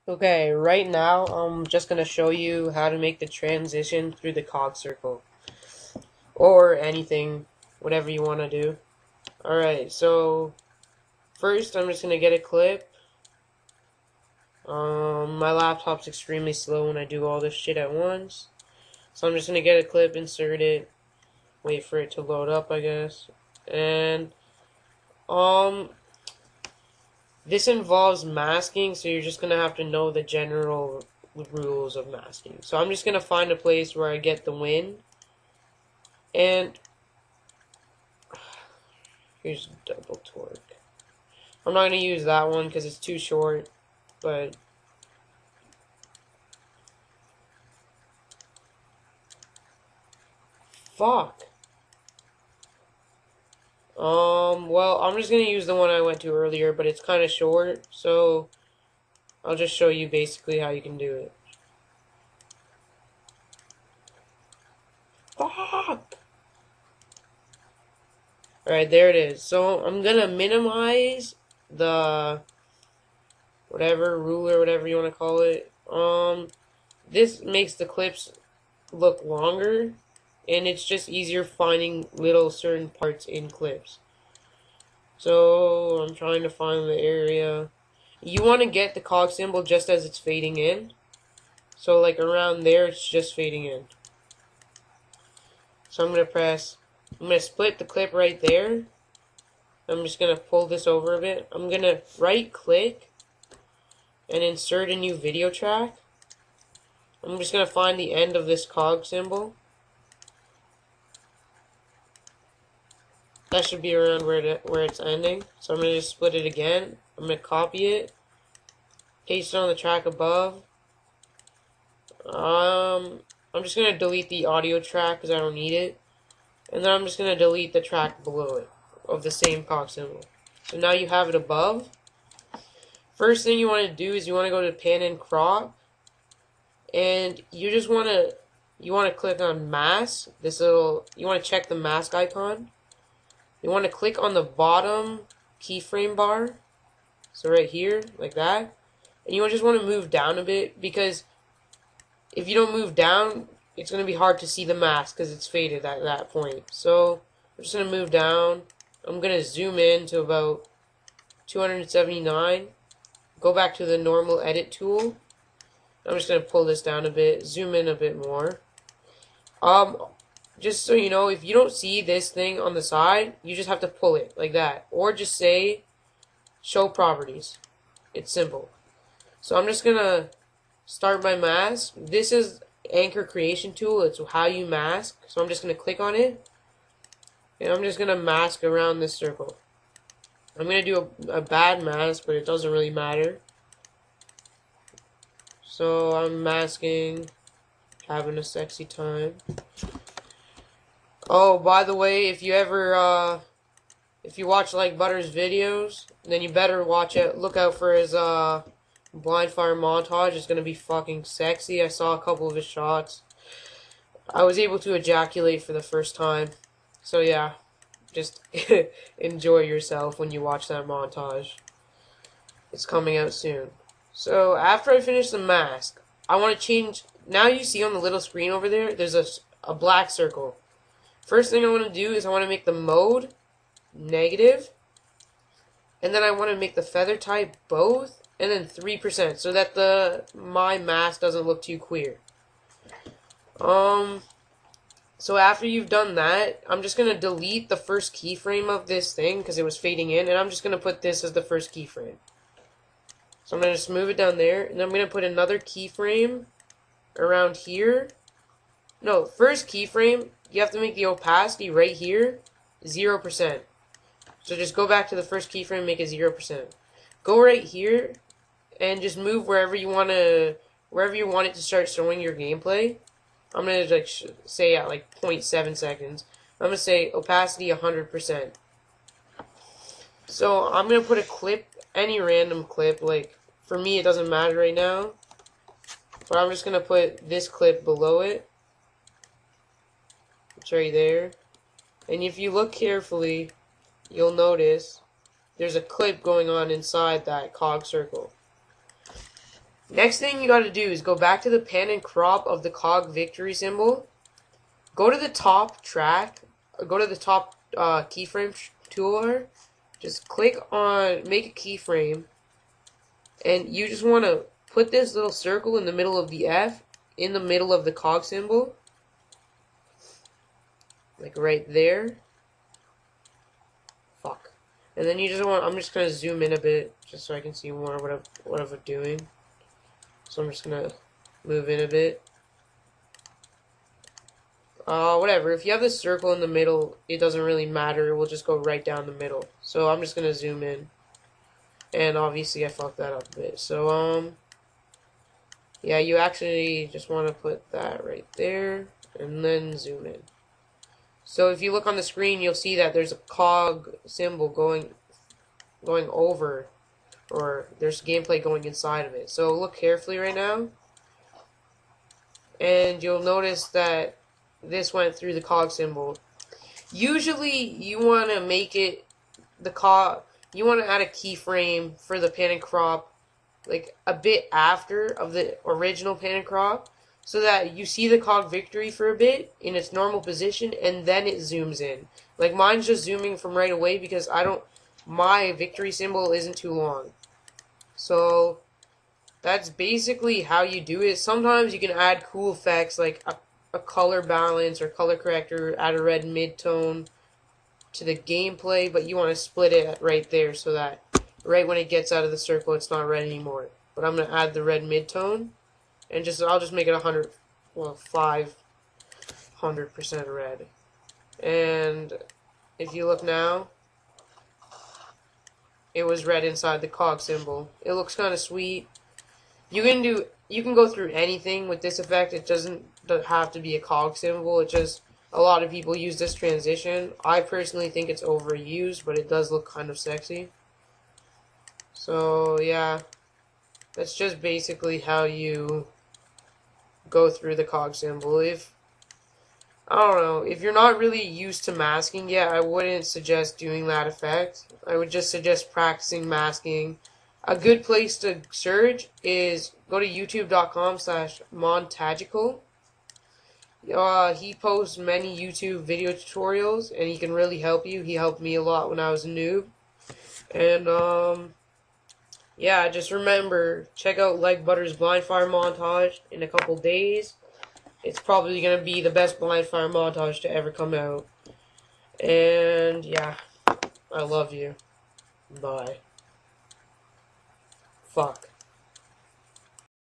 Okay, right now I'm just going to show you how to make the transition through the cog circle. Or anything, whatever you want to do. Alright, so first I'm just going to get a clip. My laptop's extremely slow when I do all this shit at once. So I'm just going to get a clip, insert it, wait for it to load up, I guess. And, this involves masking, so you're just going to have to know the general rules of masking. So I'm just going to find a place where I get the win. And here's double torque. I'm not going to use that one because it's too short, but fuck. Well, I'm just going to use the one I went to earlier, but it's kind of short, so I'll just show you basically how you can do it. Fuck! Alright, there it is. So, I'm going to minimize the ruler, whatever you want to call it. This makes the clips look longer, and it's just easier finding little certain parts in clips. So I'm trying to find the area. You want to get the cog symbol just as it's fading in. So like around there, it's just fading in. So I'm going to split the clip right there. I'm just going to pull this over a bit. I'm going to right click and insert a new video track. I'm just going to find the end of this cog symbol. That should be around where it's ending. So I'm going to just split it again. I'm going to copy it, paste it on the track above. I'm just going to delete the audio track because I don't need it. And then I'm just going to delete the track below it of the same cog symbol. So now you have it above. First thing you want to do is you want to go to pan and crop. And you just want to click on mask. You want to check the mask icon. You want to click on the bottom keyframe bar, so right here, like that, and you just want to move down a bit, because if you don't move down, it's going to be hard to see the mask because it's faded at that point. So I'm just going to move down. I'm going to zoom in to about 279, go back to the normal edit tool. I'm just going to pull this down a bit, zoom in a bit more. Just so you know, if you don't see this thing on the side, you just have to pull it like that. Or just say, show properties. It's simple. So I'm just going to start my mask. This is anchor creation tool. It's how you mask. So I'm just going to click on it. And I'm just going to mask around this circle. I'm going to do a bad mask, but it doesn't really matter. So I'm masking, having a sexy time. Oh, by the way, if you watch like Butter's videos, then you better look out for his blindfire montage. It's gonna be fucking sexy. I saw a couple of his shots. I was able to ejaculate for the first time. So yeah, just enjoy yourself when you watch that montage. It's coming out soon. So after I finish the mask, I want to change. Now you see on the little screen over there, there's a black circle. First thing I want to do is I want to make the mode negative, and then I want to make the feather type both, and then 3%, so that my mask doesn't look too queer. So after you've done that, I'm just going to delete the first keyframe of this thing because it was fading in, and I'm just going to put this as the first keyframe. So I'm going to just move it down there, and I'm going to put another keyframe around here. No, first keyframe, you have to make the opacity right here 0%. So just go back to the first keyframe and make it 0%. Go right here and just move wherever you want it to start showing your gameplay. I'm going to say at like 0.7 seconds. I'm going to say opacity 100%. So I'm going to put a clip, any random clip, like for me it doesn't matter right now. But I'm just going to put this clip below it. It's right there. And if you look carefully, you'll notice there's a clip going on inside that cog circle. Next thing you gotta do is go back to the pan and crop of the CoG victory symbol. Go to the top track, go to the top keyframe toolbar. Just click on make a keyframe, and you just want to put this little circle in the middle of the F, in the middle of the CoG symbol, like right there. Fuck. And then you just want, I'm just gonna zoom in a bit just so I can see more what I'm doing. So I'm just gonna move in a bit. Whatever. If you have this circle in the middle, it doesn't really matter. It will just go right down the middle. So I'm just gonna zoom in. And obviously I fucked that up a bit. So, yeah, you actually just want to put that right there. And then zoom in. So if you look on the screen, you'll see that there's a CoG symbol going over. Or there's gameplay going inside of it. So look carefully right now. And you'll notice that this went through the CoG symbol. Usually you want to make it the CoG, you want to add a keyframe for the pan and crop like a bit after of the original pan and crop, so that you see the CoG victory for a bit in its normal position and then it zooms in. Like mine's just zooming from right away because my victory symbol isn't too long. So that's basically how you do it. Sometimes you can add cool effects like a color balance or color corrector, add a red mid-tone to the gameplay, but you want to split it right there so that right when it gets out of the circle it's not red anymore. But I'm going to add the red mid-tone and I'll just make it 500% red. And if you look now, it was red inside the CoG symbol. It looks kind of sweet. You can go through anything with this effect. It doesn't have to be a CoG symbol. It just, a lot of people use this transition. I personally think it's overused, but it does look kind of sexy. So yeah, that's just basically how you go through the CoG symbol. I don't know, if you're not really used to masking yet, I wouldn't suggest doing that effect. I would just suggest practicing masking. A good place to search is go to youtube.com/montagical. He posts many YouTube video tutorials, and he can really help you. He helped me a lot when I was a noob. And, yeah, just remember, check out Leg Butter's blindfire montage in a couple days. It's probably going to be the best blindfire montage to ever come out. And, yeah, I love you. Bye. Fuck.